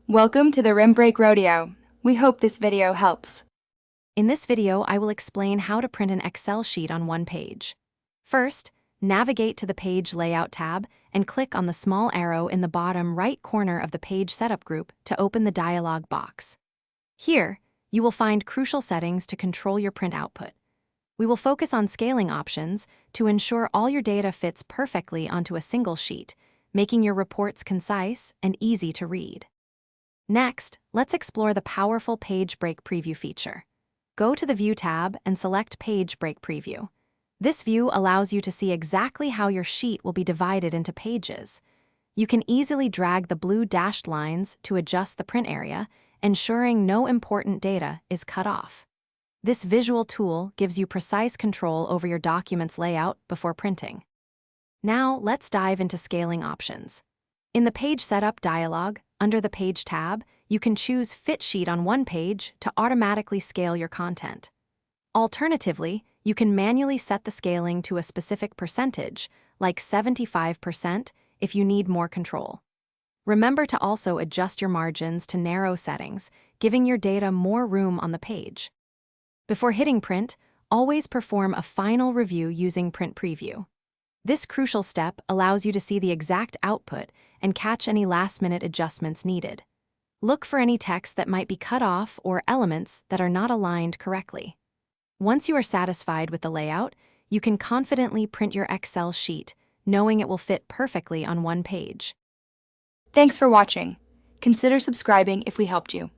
Welcome to the Rim Break Rodeo. We hope this video helps. In this video, I will explain how to print an Excel sheet on one page. First, navigate to the Page Layout tab and click on the small arrow in the bottom right corner of the Page Setup group to open the dialog box. Here, you will find crucial settings to control your print output. We will focus on scaling options to ensure all your data fits perfectly onto a single sheet, making your reports concise and easy to read. Next, let's explore the powerful Page Break Preview feature. Go to the View tab and select Page Break Preview. This view allows you to see exactly how your sheet will be divided into pages. You can easily drag the blue dashed lines to adjust the print area, ensuring no important data is cut off. This visual tool gives you precise control over your document's layout before printing. Now, let's dive into scaling options. In the Page Setup dialog, under the Page tab, you can choose Fit Sheet on one page to automatically scale your content. Alternatively, you can manually set the scaling to a specific percentage, like 75% if you need more control. Remember to also adjust your margins to narrow settings, giving your data more room on the page. Before hitting print, always perform a final review using Print Preview. This crucial step allows you to see the exact output and catch any last-minute adjustments needed. Look for any text that might be cut off or elements that are not aligned correctly. Once you are satisfied with the layout, you can confidently print your Excel sheet, knowing it will fit perfectly on one page. Thanks for watching. Consider subscribing if we helped you.